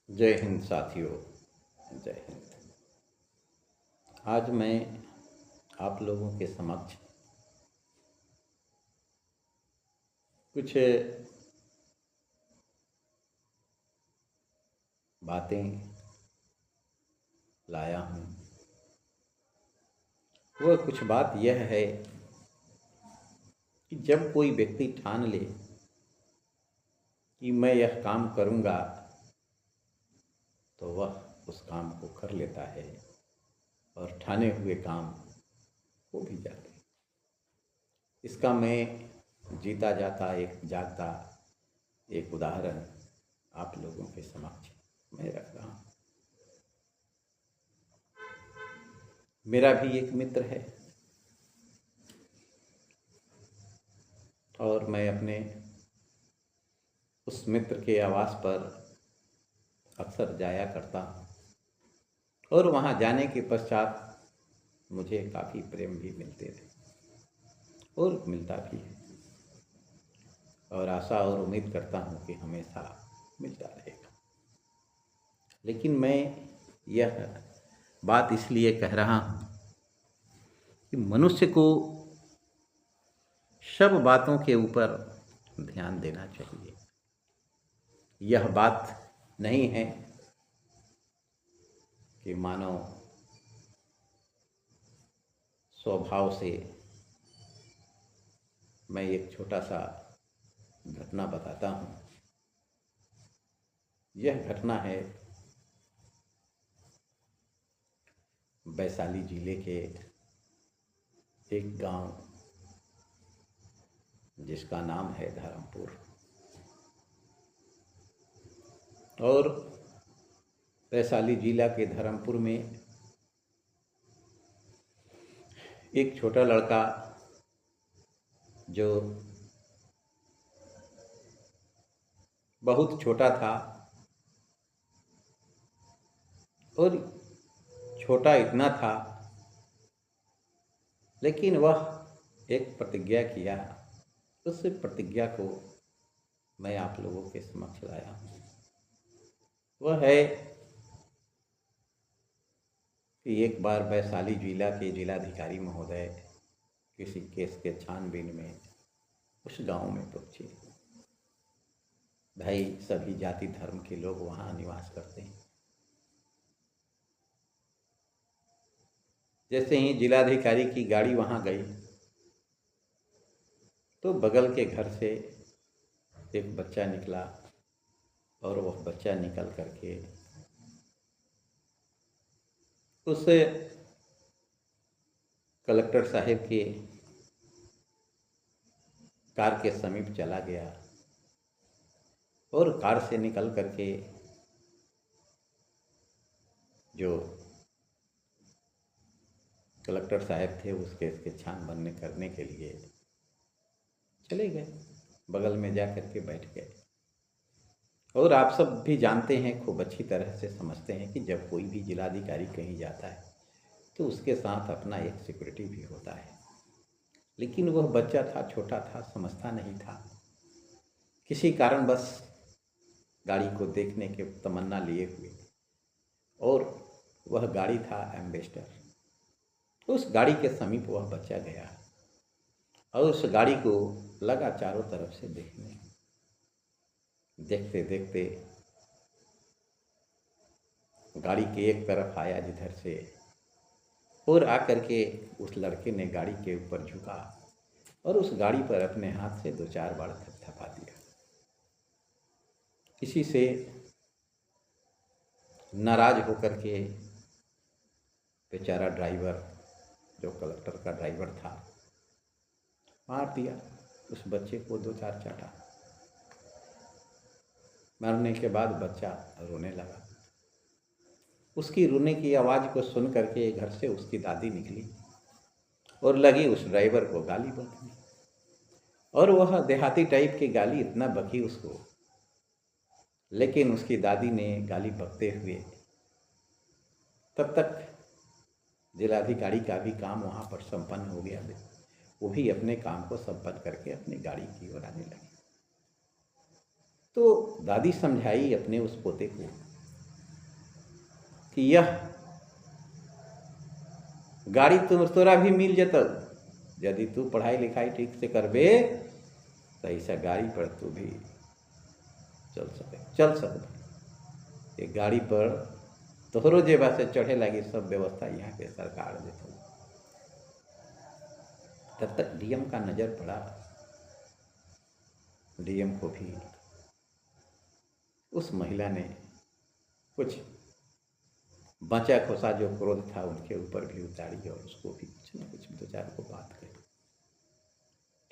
जय हिंद साथियों। जय हिंद। आज मैं आप लोगों के समक्ष कुछ बातें लाया हूँ। वह कुछ बात यह है कि जब कोई व्यक्ति ठान ले कि मैं यह काम करूँगा तो वह उस काम को कर लेता है और ठाने हुए काम हो भी जाते हैं। इसका मैं जीता जाता एक जागता एक उदाहरण आप लोगों के समक्ष मैं रख रहा हूँ। मेरा भी एक मित्र है और मैं अपने उस मित्र के आवास पर अक्सर जाया करता हूँ और वहाँ जाने के पश्चात मुझे काफ़ी प्रेम भी मिलते थे और मिलता भी है और आशा और उम्मीद करता हूँ कि हमेशा मिलता रहेगा। लेकिन मैं यह बात इसलिए कह रहा हूँ कि मनुष्य को सब बातों के ऊपर ध्यान देना चाहिए। यह बात नहीं है कि मानव स्वभाव से। मैं एक छोटा सा घटना बताता हूँ। यह घटना है वैशाली जिले के एक गांव जिसका नाम है धर्मपुर। और वैशाली जिला के धर्मपुर में एक छोटा लड़का जो बहुत छोटा था और छोटा इतना था, लेकिन वह एक प्रतिज्ञा किया। उस प्रतिज्ञा को मैं आप लोगों के समक्ष लाया हूँ। वह है कि एक बार वैशाली जिला के जिलाधिकारी महोदय किसी केस के छानबीन में उस गांव में पहुंचे। भाई सभी जाति धर्म के लोग वहाँ निवास करते हैं। जैसे ही जिलाधिकारी की गाड़ी वहाँ गई तो बगल के घर से एक बच्चा निकला और वह बच्चा निकल करके उस कलेक्टर साहब के कार के समीप चला गया और कार से निकल करके जो कलेक्टर साहब थे उस केस के छानबीन करने के लिए चले गए। बगल में जा कर के बैठ गए। और आप सब भी जानते हैं, खूब अच्छी तरह से समझते हैं कि जब कोई भी जिलाधिकारी कहीं जाता है तो उसके साथ अपना एक सिक्योरिटी भी होता है। लेकिन वह बच्चा था, छोटा था, समझता नहीं था। किसी कारणवश गाड़ी को देखने के तमन्ना लिए हुए और वह गाड़ी था एम्बेसडर। उस गाड़ी के समीप वह बच्चा गया और उस गाड़ी को लगा चारों तरफ से देखने। देखते देखते गाड़ी के एक तरफ आया जिधर से और आकर के उस लड़के ने गाड़ी के ऊपर झुका और उस गाड़ी पर अपने हाथ से 2-4 बार थपथपा दिया। इसी से नाराज होकर के बेचारा ड्राइवर, जो कलेक्टर का ड्राइवर था, मार दिया उस बच्चे को 2-4 चाटा। मारने के बाद बच्चा रोने लगा। उसकी रोने की आवाज़ को सुन करके घर से उसकी दादी निकली और लगी उस ड्राइवर को गाली बकने। और वह देहाती टाइप की गाली इतना बकी उसको, लेकिन उसकी दादी ने गाली बकते हुए तब तक जिलाधिकारी का भी काम वहाँ पर संपन्न हो गया। वो भी अपने काम को संपन्न करके अपनी गाड़ी की ओर आने लगी। तो दादी समझाई अपने उस पोते को कि यह गाड़ी तोरा भी मिल जत यदि तू पढ़ाई लिखाई ठीक से करबे तो ऐसा गाड़ी पर तू भी चल सकते। ये गाड़ी पर तोहरो जेबा से चढ़े लगी सब व्यवस्था यहाँ के सरकार देते। तब तक डीएम का नज़र पड़ा। डीएम को भी उस महिला ने कुछ बचा खुसा जो क्रोध था उनके ऊपर भी उतारी और उसको भी कुछ न कुछ दो चार को बात कही।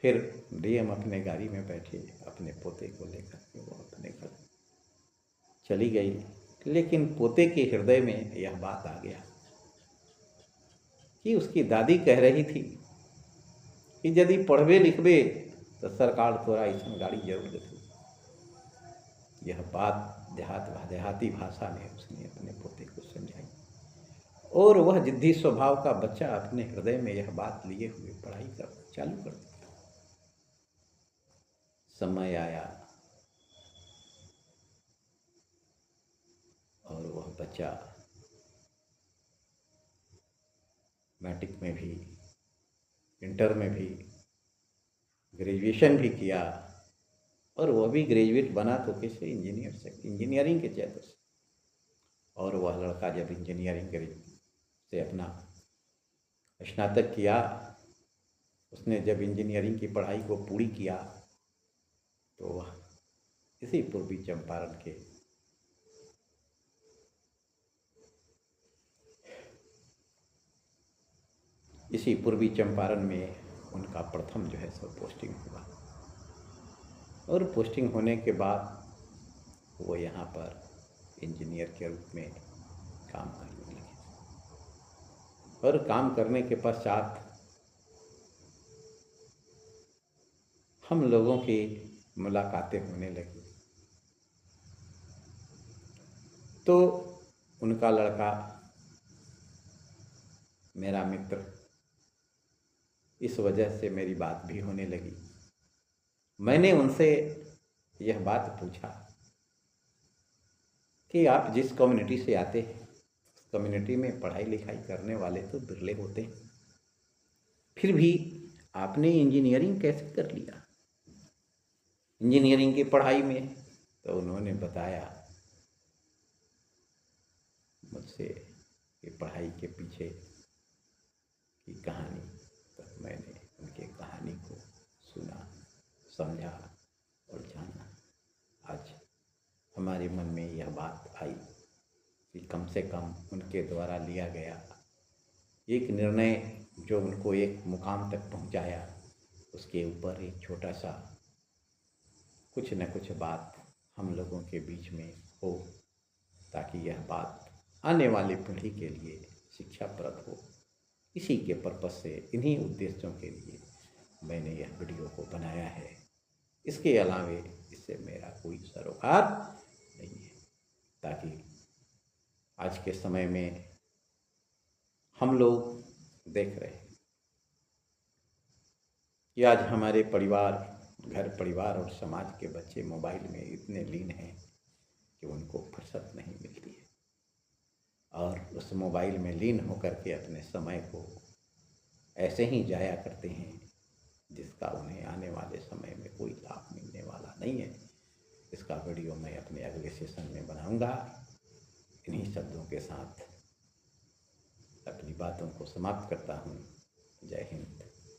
फिर डीएम अपने गाड़ी में बैठे अपने पोते को लेकर के वो अपने घर चली गई। लेकिन पोते के हृदय में यह बात आ गया कि उसकी दादी कह रही थी कि यदि पढ़बे लिखबे तो सरकार तोरा ऐसा गाड़ी जरूर देती। यह बात देहाती भाषा में उसने अपने पोते को समझाई और वह जिद्दी स्वभाव का बच्चा अपने हृदय में यह बात लिए हुए पढ़ाई कर चालू कर दिया। समय आया और वह बच्चा मैट्रिक में भी, इंटर में भी, ग्रेजुएशन भी किया और वह भी ग्रेजुएट बना तो किसी इंजीनियर से, इंजीनियरिंग के क्षेत्र से। और वह लड़का जब इंजीनियरिंग से अपना स्नातक किया, उसने जब इंजीनियरिंग की पढ़ाई को पूरी किया तो वह इसी पूर्वी चंपारण के में उनका प्रथम जो है सब पोस्टिंग हुआ और पोस्टिंग होने के बाद वो यहाँ पर इंजीनियर के रूप में काम करने लगे और काम करने के पश्चात हम लोगों की मुलाकातें होने लगी। तो उनका लड़का मेरा मित्र, इस वजह से मेरी बात भी होने लगी। मैंने उनसे यह बात पूछा कि आप जिस कम्युनिटी से आते हैं उस कम्युनिटी में पढ़ाई लिखाई करने वाले तो बिरले होते हैं, फिर भी आपने इंजीनियरिंग कैसे कर लिया इंजीनियरिंग की पढ़ाई में? तो उन्होंने बताया मुझसे कि पढ़ाई के पीछे की कहानी। तो मैंने उनके कहानी को सुना, समझा और जाना। आज हमारे मन में यह बात आई कि कम से कम उनके द्वारा लिया गया एक निर्णय जो उनको एक मुकाम तक पहुंचाया, उसके ऊपर एक छोटा सा कुछ न कुछ बात हम लोगों के बीच में हो, ताकि यह बात आने वाली पीढ़ी के लिए शिक्षाप्रद हो। इसी के पर्पस से, इन्हीं उद्देश्यों के लिए मैंने यह वीडियो को बनाया है। इसके अलावे इससे मेरा कोई सरोकार नहीं है, ताकि आज के समय में हम लोग देख रहे हैं कि आज हमारे परिवार, घर परिवार और समाज के बच्चे मोबाइल में इतने लीन हैं कि उनको फुर्सत नहीं मिलती है और उस मोबाइल में लीन होकर के अपने समय को ऐसे ही जाया करते हैं जिसका उन्हें आने वाले समय में कोई लाभ मिलने वाला नहीं है। इसका वीडियो मैं अपने अगले सेशन में बनाऊंगा। इन्हीं शब्दों के साथ अपनी बातों को समाप्त करता हूँ। जय हिंद।